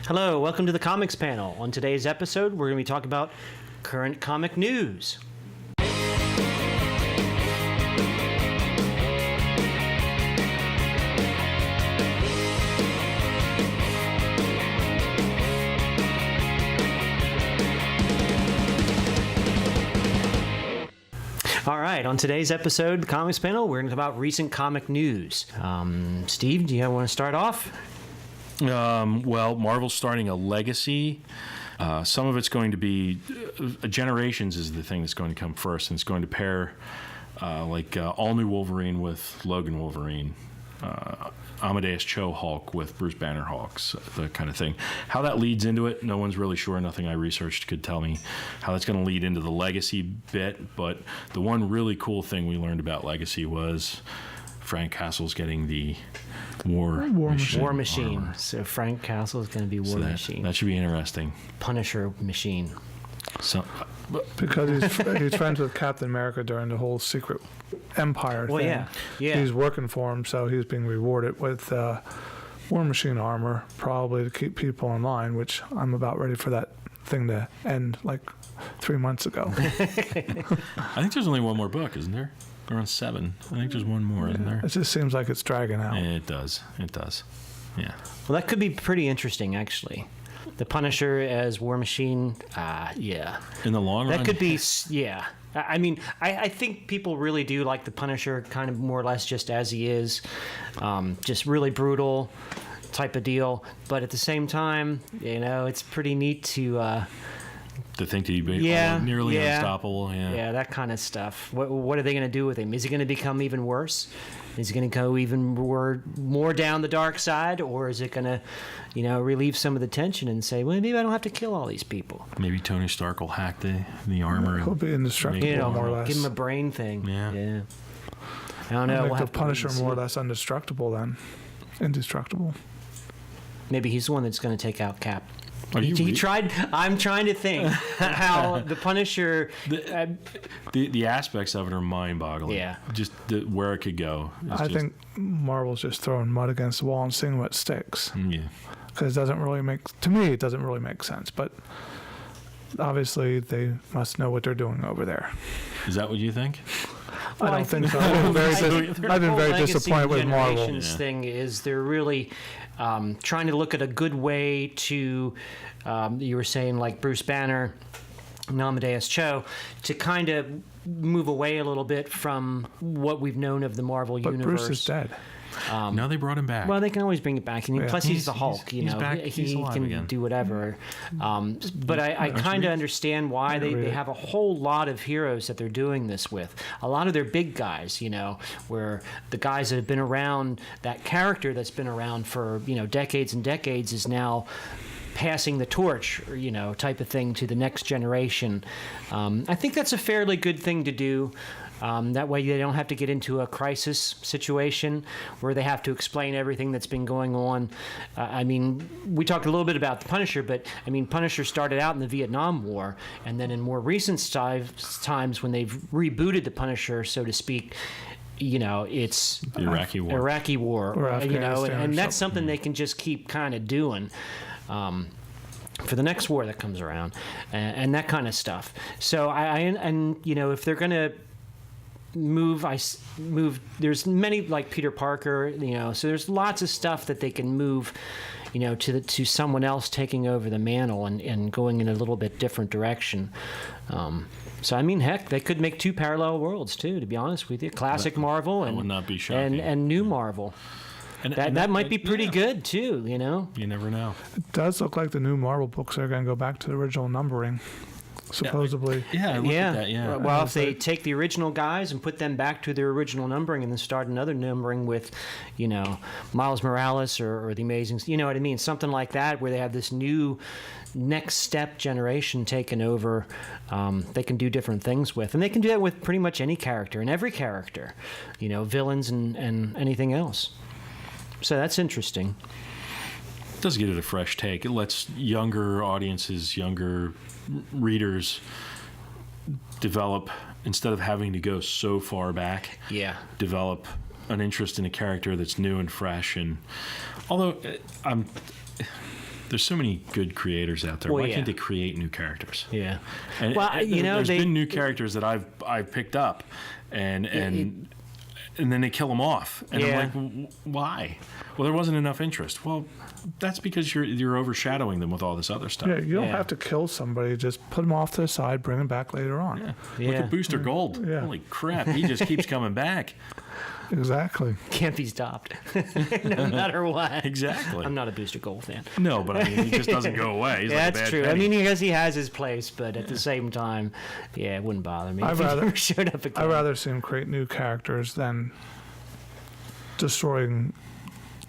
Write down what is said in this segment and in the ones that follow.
Hello, welcome to the Comics Panel. On today's episode, we're going to be talking about current comic news. All right, on today's episode, the Comics Panel, we're going to talk about recent comic news. Steve, do you want to start off? Well, Marvel's starting a legacy. Some of it's going to be Generations is the thing that's going to come first, and it's going to pair all new Wolverine with Logan Wolverine, Amadeus Cho Hulk with Bruce Banner Hulks, the kind of thing. How that leads into it, no one's really sure. Nothing I researched could tell me how that's going to lead into the legacy bit. But the one really cool thing we learned about legacy was Frank Castle's getting the War Machine. Armor. So Frank Castle is going to be War Machine. That should be interesting. Punisher Machine. So, because he's friends with Captain America during the whole Secret Empire thing. Yeah. He's working for him, so he's being rewarded with War Machine armor, probably to keep people in line, which I'm about ready for that thing to end like 3 months ago. I think there's only one more book, isn't there? Around 7. I think there's one more, isn't there? It just seems like it's dragging out. It does. Yeah. Well, that could be pretty interesting, actually. The Punisher as War Machine, yeah. In the long run? That could be, yeah. I mean, I think people really do like the Punisher kind of more or less just as he is. Just really brutal type of deal. But at the same time, it's pretty neat to think that he'd be nearly unstoppable. Yeah, that kind of stuff. What are they going to do with him? Is he going to become even worse? Is he going to go even more down the dark side? Or is it going to, relieve some of the tension and say, well, maybe I don't have to kill all these people? Maybe Tony Stark will hack the armor. He'll be indestructible, more or less. Give him a brain thing. Yeah. I don't know. Make the Punisher more or less indestructible then. Indestructible. Maybe he's the one that's going to take out Cap. He tried. I'm trying to think how the Punisher. The aspects of it are mind-boggling. Yeah. Just where it could go. I think Marvel's just throwing mud against the wall and seeing what sticks. Yeah. Because it doesn't really make sense. But obviously, they must know what they're doing over there. Is that what you think? I don't think so. I've been very disappointed with Marvel. The thing is they're really trying to look at a good way to, you were saying, like Bruce Banner and Amadeus Cho, to kind of move away a little bit from what we've known of the Marvel universe. But Bruce is dead. No, they brought him back. Well, they can always bring it back. And plus, he's the Hulk. He's back. He can again. do whatever. But I kind of understand why they have a whole lot of heroes that they're doing this with. A lot of their big guys, where the guys that have been around, that character that's been around for decades and decades is now passing the torch, type of thing to the next generation. I think that's a fairly good thing to do. That way they don't have to get into a crisis situation where they have to explain everything that's been going on. We talked a little bit about the Punisher, but Punisher started out in the Vietnam War, and then in more recent times when they've rebooted the Punisher, so to speak, it's the Iraqi War, or and that's something they can just keep kind of doing. For the next war that comes around, and that kind of stuff. So if they're going to move. There's many, like Peter Parker, so there's lots of stuff that they can move, to someone else taking over the mantle and going in a little bit different direction. So heck, they could make 2 parallel worlds too. To be honest with you, classic Marvel and would not be shocking. and new Marvel. And that might be pretty good too. You never know. It does look like the new Marvel books are going to go back to the original numbering. Supposedly. I looked at that, yeah. Well, if they take the original guys and put them back to their original numbering and then start another numbering with, Miles Morales or the Amazing, what I mean? Something like that, where they have this new next step generation taken over, they can do different things with. And they can do that with pretty much any character and every character, villains and anything else. So that's interesting. It does give it a fresh take. It lets younger audiences, younger readers develop, instead of having to go so far back, develop an interest in a character that's new and fresh. And although There's so many good creators out there. Well, Why yeah. can't they create new characters? Yeah. And, Well, there's been new characters that I've picked up, and then they kill them off, and Yeah. I'm like, why? Well, there wasn't enough interest. Well, that's because you're overshadowing them with all this other stuff. Yeah, you don't Yeah. have to kill somebody. Just put them off to the side, bring them back later on. Yeah. Yeah. Look at Booster Gold. Yeah. Holy crap, he just keeps coming back. Exactly. Can't be stopped, no matter what. Exactly. I'm not a Booster Gold fan. No, but I mean, he just doesn't go away. He's like a That's bad true. penny. I mean, because he has his place, but at the same time, yeah, it wouldn't bother me I'd if he rather- never showed up again. I'd rather see him create new characters than destroying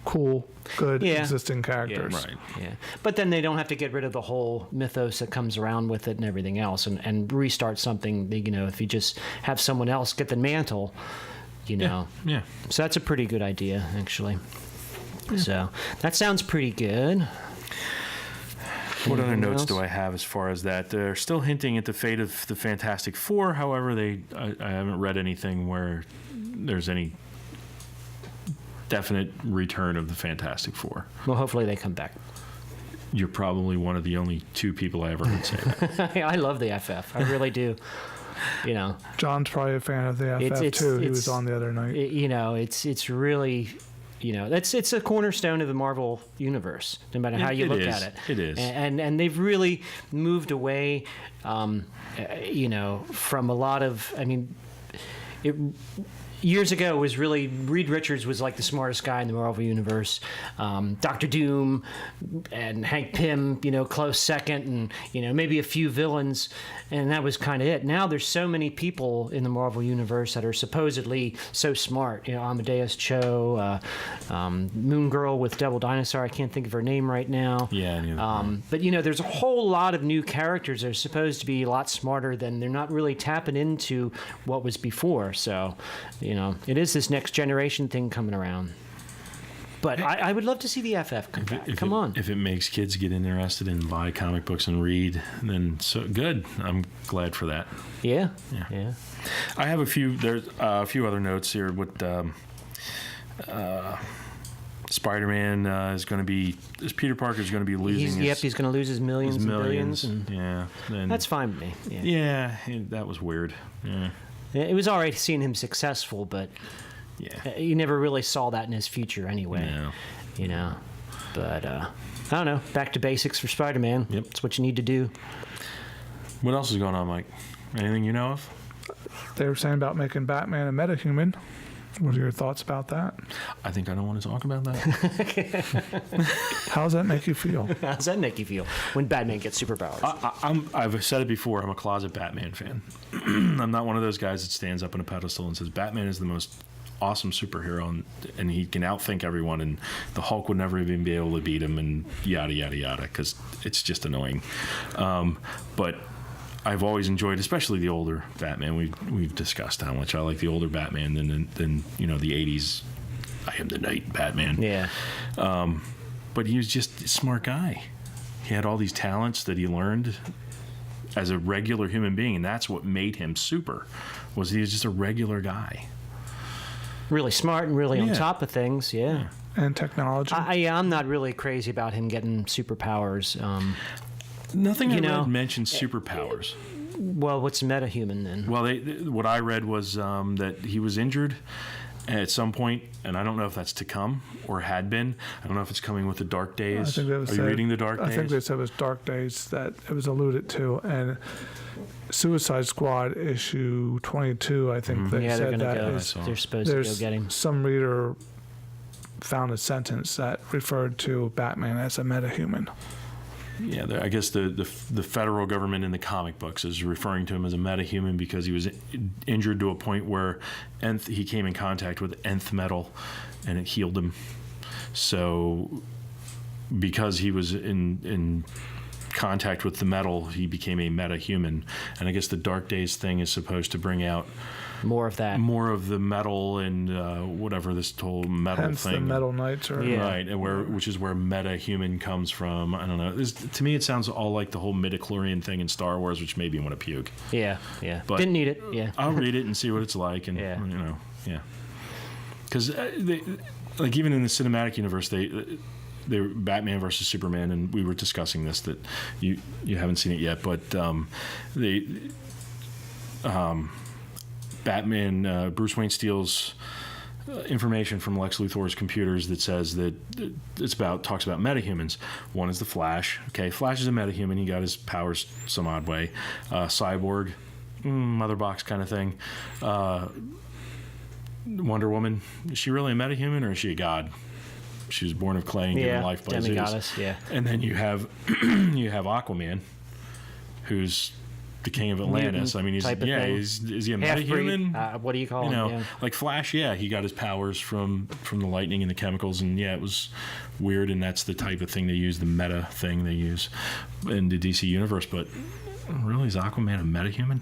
cool, good Yeah. existing characters. right. Yeah, but then they don't have to get rid of the whole mythos that comes around with it and everything else, and restart something. You know, if you just have someone else get the mantle, you know. Yeah. So that's a pretty good idea, actually. So that sounds pretty good. What other Anything notes else? do I have as far as that? They're still hinting at the fate of the Fantastic Four. However, I haven't read anything where there's any definite return of the Fantastic Four. Well, hopefully they come back. You're probably one of the only two people I ever heard say that. I love the FF. I really do. You know, John's probably a fan of the FF It's- too. He it's- was on the other night. you know, it's really, you know, it's a cornerstone of the Marvel universe, no matter how you It look is. at it. It is. And they've really moved away, you know, from a lot of. I mean, years ago, it was really Reed Richards was like the smartest guy in the Marvel universe. Doctor Doom and Hank Pym, you know, close second, and you know maybe a few villains, and that was kind of it. Now there's so many people in the Marvel universe that are supposedly so smart. You know, Amadeus Cho, Moon Girl with Devil Dinosaur. I can't think of her name right now. Yeah, neither. But you know, there's a whole lot of new characters that are supposed to be a lot smarter than they're not really tapping into what was before. So, you know, it is this next generation thing coming around. But I would love to see the FF come back. Come on. If it makes kids get interested and buy comic books and read, then so good. I'm glad for that. Yeah. Yeah. Yeah. I have there's a few other notes here. What Spider-Man is going to be, Peter Parker is going to be losing He's going to lose his millions his and millions. billions. And Yeah. And that's fine with me. Yeah. Yeah, that was weird. Yeah. It was all right seeing him successful, but Yeah. you never really saw that in his future anyway. No. You know. But, I don't know. Back to basics for Spider-Man. Yep. That's what you need to do. What else is going on, Mike? Anything you know of? They were saying about making Batman a metahuman. What are your thoughts about that? I think I don't want to talk about that. How does that make you feel? How's that make you feel when Batman gets superpowers? I've said it before. I'm a closet Batman fan. I'm not one of those guys that stands up on a pedestal and says Batman is the most awesome superhero and he can outthink everyone and the Hulk would never even be able to beat him and yada yada yada because it's just annoying. But I've always enjoyed, especially the older Batman. We've discussed how much I like the older Batman than you know the '80s. I am the Night Batman. Yeah. But he was just a smart guy. He had all these talents that he learned as a regular human being, and that's what made him super. Was he was just a regular guy. Really smart and really on Yeah. top of things. Yeah. And technology? I'm not really crazy about him getting superpowers. Nothing I You know, read mentioned superpowers. Well, what's Metahuman then? Well, what I read was that he was injured at some point, and I don't know if that's to come or had been. I don't know if it's coming with the Dark Days. I think that was Are you said- reading the Dark Days? I think they said it was Dark Days that it was alluded to, and Suicide Squad issue 22. I think they Yeah, they're said gonna that go. is. They're supposed to go There's get him. some reader found a sentence that referred to Batman as a metahuman. Yeah, I guess the federal government in the comic books is referring to him as a metahuman because he was injured to a point where he came in contact with nth metal and it healed him. So because he was in contact with the metal, he became a metahuman. And I guess the Dark Days thing is supposed to bring out More of that. more of the metal and whatever this whole metal Hence thing. the Metal Knights are. Yeah. Right, and which is where meta-human comes from. I don't know. To me, it sounds all like the whole midichlorian thing in Star Wars, which made me want to puke. Yeah. Yeah. But- Didn't need it. Yeah. I'll read it and see what it's like, and Yeah. yeah. Because like even in the cinematic universe, they were Batman versus Superman, and we were discussing this, that you haven't seen it yet, but Batman, Bruce Wayne steals information from Lex Luthor's computers that says that talks about metahumans. One is the Flash. Okay, Flash is a metahuman. He got his powers some odd way. Cyborg, mother box kind of thing. Wonder Woman, is she really a metahuman or is she a god? She was born of clay and given life by Zeus. Demigoddess, yeah. And then you have Aquaman, who's the king of Atlantis. Mutant I mean, is he a metahuman? What do you call him? Yeah. Like Flash, he got his powers from the lightning and the chemicals, and it was weird, and that's the type of thing they use, the meta thing they use in the DC universe. But really, is Aquaman a metahuman?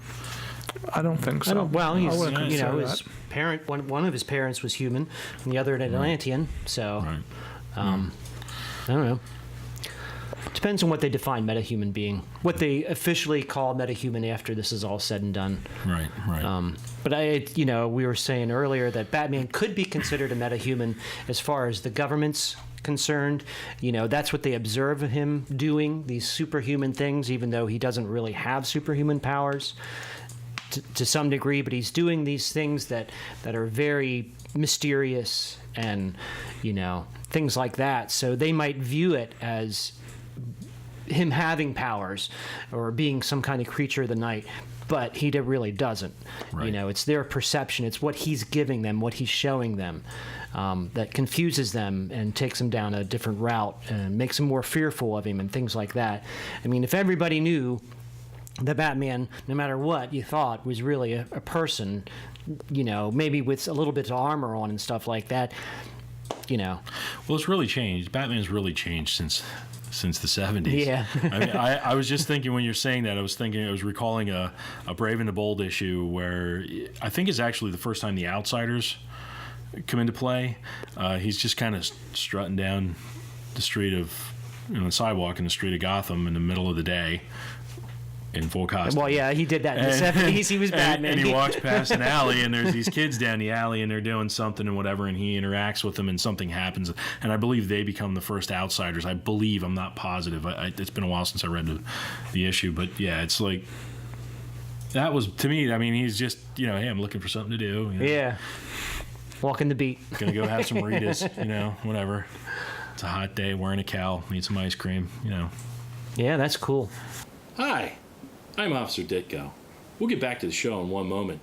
I don't think so. Well, he's his parent. One of his parents was human, and the other an Atlantean. So, I don't know. Depends on what they define metahuman being. What they officially call metahuman after this is all said and done. Right. But we were saying earlier that Batman could be considered a metahuman as far as the government's concerned. That's what they observe him doing, these superhuman things, even though he doesn't really have superhuman powers to some degree, but he's doing these things that are very mysterious and, things like that. So they might view it as him having powers or being some kind of creature of the night, but he really doesn't. Right. It's their perception. It's what he's giving them, what he's showing them, that confuses them and takes them down a different route and makes them more fearful of him and things like that. I mean, if everybody knew that Batman, no matter what you thought, was really a person, maybe with a little bit of armor on and stuff like that, Well, it's really changed. Batman's really changed since the 70s. Yeah. I mean, I was just thinking when you're saying that, I was recalling a Brave and the Bold issue where I think it's actually the first time the Outsiders come into play. He's just kind of strutting down the street of, the sidewalk in the street of Gotham in the middle of the day in full costume. Well, yeah, he did that in the 70s. He was Batman. And he walks past an alley, and there's these kids down the alley, and they're doing something and whatever, and he interacts with them, and something happens. And I believe they become the first Outsiders. I believe. I'm not positive. It's been a while since I read the issue. But, yeah, it's like... That was, to me, I mean, he's just, hey, I'm looking for something to do. Yeah. Walking the beat. Gonna go have some Ritas, whatever. It's a hot day, wearing a cowl, need some ice cream, Yeah, that's cool. Hi. I'm Officer Ditko. We'll get back to the show in one moment.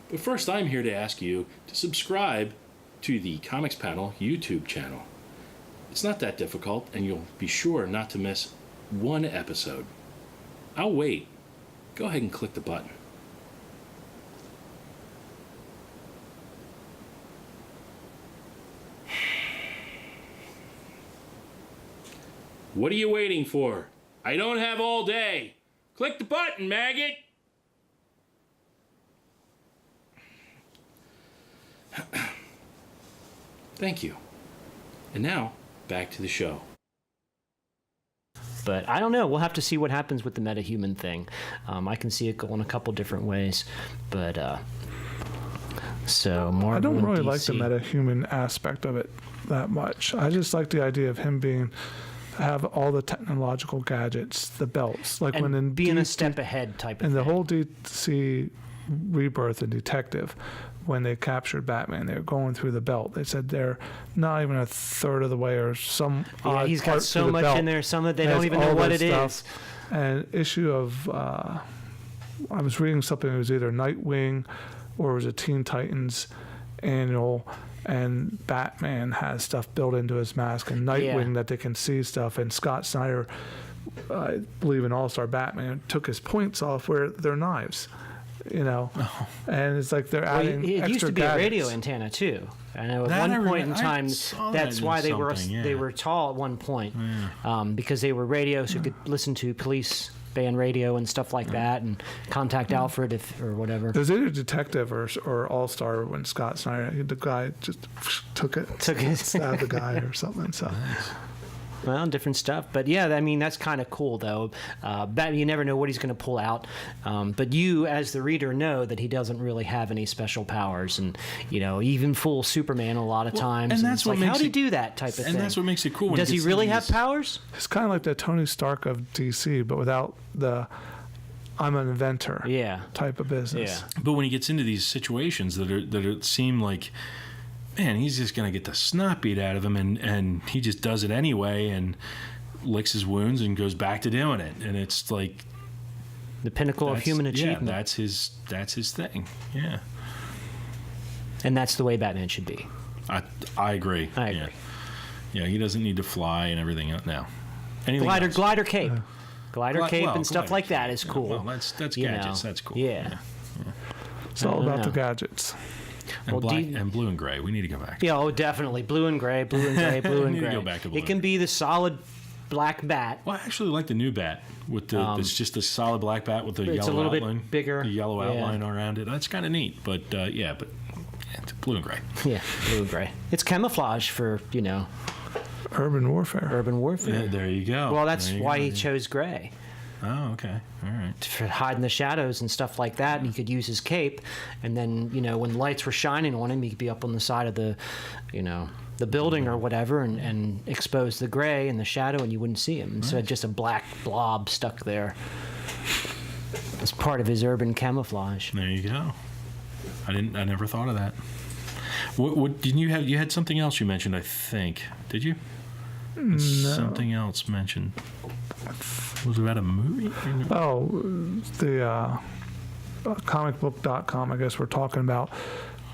But first, I'm here to ask you to subscribe to the Comics Panel YouTube channel. It's not that difficult, and you'll be sure not to miss one episode. I'll wait. Go ahead and click the button. What are you waiting for? I don't have all day. Click the button, maggot! Thank you. And now, back to the show. But I don't know. We'll have to see what happens with the metahuman thing. I can see it going a couple different ways. But, so more. I don't really like the metahuman aspect of it that much. I just like the idea of him have all the technological gadgets, the belts, like and when in being a step ahead type of in thing. the whole DC Rebirth and Detective, when they captured Batman, they're going through the belt. They said they're not even a third of the way, or some odd he's part got so the much belt. in there, some that they don't even know what it is. And issue of I was reading something. It was either Nightwing or it was a Teen Titans annual. And Batman has stuff built into his mask, and Nightwing that they can see stuff. And Scott Snyder, I believe in All-Star Batman, took his points off where they're knives, And it's like they're adding extra it used to be gadgets. A radio antenna too. I know at one point in time, that's why they were tall at one point, because they were radio, so you could listen to police band radio and stuff like that, and contact Alfred or whatever. It was either Detective or All Star when Scott Snyder, the guy just took it, stabbed the guy or something. So, Well, different stuff, but yeah, I mean that's kind of cool though. You never know what he's going to pull out, but you, as the reader, know that he doesn't really have any special powers, and even fool Superman a lot of times. And that's what makes how do you do that type of thing? And that's what makes it cool. Does he really have powers? It's kind of like the Tony Stark of DC, but without the I'm an inventor type of business. Yeah. But when he gets into these situations that seem like, man, he's just going to get the snot beat out of him, and he just does it anyway and licks his wounds and goes back to doing it. And it's like the pinnacle of human achievement. Yeah, that's his thing. Yeah. And that's the way Batman should be. I agree. I agree. Yeah, he doesn't need to fly and everything else now. Glider cape. Glider cape and stuff like that is cool. Well, that's gadgets. That's cool. Yeah. It's all about the gadgets. And black and blue and gray. We need to go back. Yeah, definitely. Blue and gray, blue and gray, blue and We need gray. to go back to blue. It can be the solid black bat. Well, I actually like the new bat with it's just a solid black bat with the yellow outline. It's a little bit bigger. The yellow outline around it. That's kind of neat. But it's blue and gray. Yeah, blue and gray. It's camouflage for Urban warfare. urban warfare. Yeah, there you go. Well, that's why he chose gray. Oh, okay. All right. For hiding the shadows and stuff like that. And he could use his cape, and then when lights were shining on him, he could be up on the side of the building or whatever, and expose the gray and the shadow, and you wouldn't see him. Instead of just a black blob stuck there. It's part of his urban camouflage. There you go. I never thought of that. What didn't you have? You had something else you mentioned, I think. Did you? No. Something else mentioned. Was it about a movie? Oh, the comicbook.com, I guess we're talking about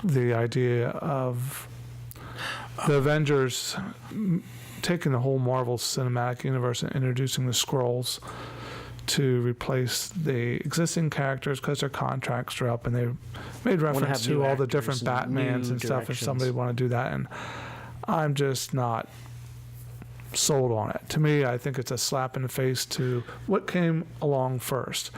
the idea of the Avengers taking the whole Marvel Cinematic Universe and introducing the Skrulls to replace the existing characters because their contracts are up, and they made reference to all the different Batmans and stuff if somebody want to do that, and I'm just not sold on it. To me, I think it's a slap in the face to what came along first.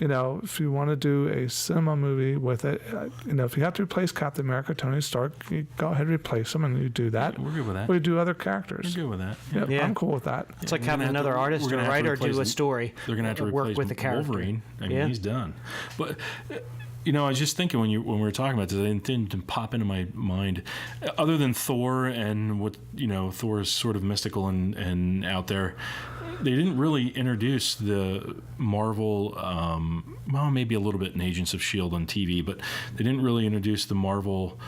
If you want to do a cinema movie with it, if you have to replace Captain America, Tony Stark, you go ahead and replace him, and you do that. We're good with that. We do other characters. We're good with that. Yep, Yeah. I'm cool with that. It's like having another artist or writer do a story. They're going to have to work replace with the character. Wolverine. I mean, he's done. But I was just thinking when we were talking about this, it didn't pop into my mind. Other than Thor and what Thor is sort of mystical and out there, they didn't really introduce the Marvel. Well, maybe a little bit in Agents of S.H.I.E.L.D. on TV, but they didn't really introduce the Marvel.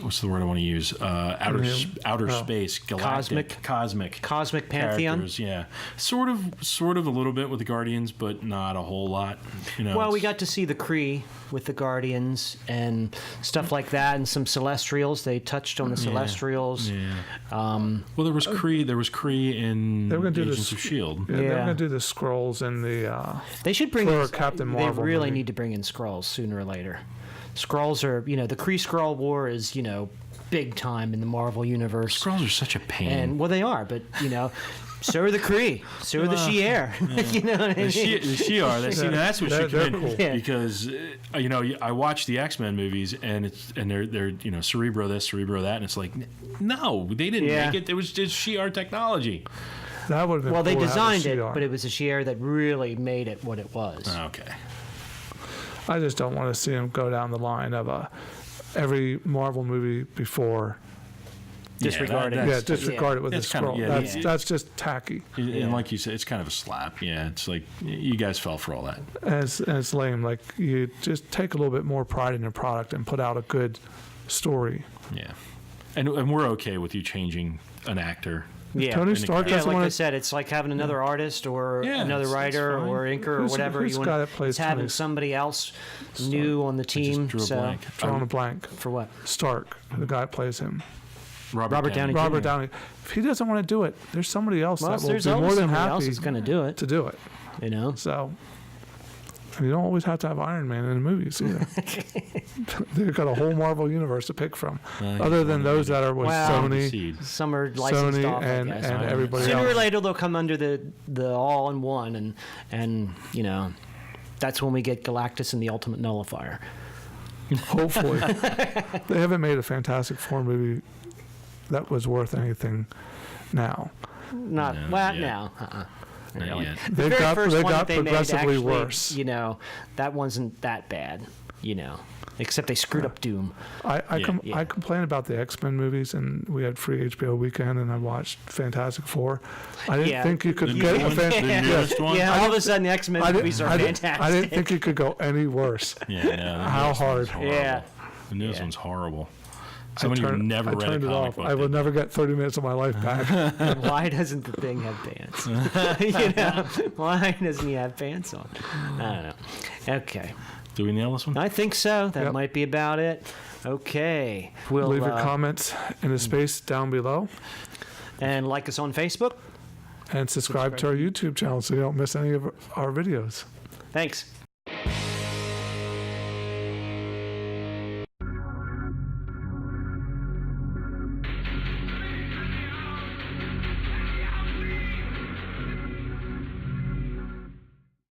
What's the word I want to use? Outer space, galactic, cosmic pantheon. Characters, yeah, sort of a little bit with the Guardians, but not a whole lot. Well, we got to see the Kree with the Guardians and stuff like that, and some Celestials. They touched on the Celestials. Yeah. Well, there was Kree. There was Kree in Agents of S.H.I.E.L.D. Yeah, they're going to do the Skrulls and the. They should bring in Captain Marvel. They really movie. need to bring in Skrulls sooner or later. Skrulls are, the Kree-Skrull War is, big time in the Marvel universe. Skrulls are such a pain. And they are, but so are the Kree, so are the Shi'ar. You know what I mean? The Shi'ar. That's what should come in cool. because I watch the X-Men movies and they're Cerebro this, Cerebro that, and it's like, no, they didn't make it. It was just Shi'ar technology. That would have been well, cool they designed it, Shi'ar. but it was a Shi'ar that really made it what it was. Okay. I just don't want to see him go down the line of every Marvel movie before. Disregard it. Disregard it with a That's kind of- Skrull. That's just tacky. And like you said, it's kind of a slap. Yeah, it's like you guys fell for all that. And it's lame. Like, you just take a little bit more pride in your product and put out a good story. Yeah, and we're okay with you changing an actor. Yeah. Tony Stark Yeah, doesn't like want I to. said, it's like having another artist or another it's writer fine. or inker or whatever who's you the guy want. that plays It's having Tony somebody else new on the team. drew a So blank. Drawing a blank. for what? Stark, the guy that plays him. Robert Downey Jr. Robert Downey. If he doesn't want to do it, there's somebody else Well, that will there's be more always than somebody else happy that's going to do it. to do it. So you don't always have to have Iron Man in the movies either. They've got a whole Marvel universe to pick from, other than those that are with Sony, Some are licensed off, I and guess. everybody Sooner else. or later, they'll come under the all-in-one, and that's when we get Galactus and the Ultimate Nullifier. Hopefully, they haven't made a Fantastic Four movie that was worth anything now. Not No, well yeah. now. Not Really. yet. The very first they one got that they made, progressively actually, worse. You know, that wasn't that bad. You know, except they screwed up Doom. I Yeah. complain about the X-Men movies, and we had free HBO weekend, and I watched Fantastic Four. I didn't Yeah. think you could The get new a one? fan- The yes. newest one? Yeah, all of a sudden the X-Men movies are fantastic. I didn't think it could go any worse. Yeah, no, the How newest one's hard. horrible. Yeah. The newest Yeah. one's horrible. Somebody who never I read a turned it comic off. book. I will did. never get 30 minutes of my life back. Why doesn't the thing have pants? You know, why doesn't he have pants on? I don't know. Okay, Do we nail this one? I think so. That Yep. might be about it. Okay, we'll Leave your comments in the space down below, and like us on Facebook. and subscribe to our YouTube channel so you don't miss any of our videos. Thanks.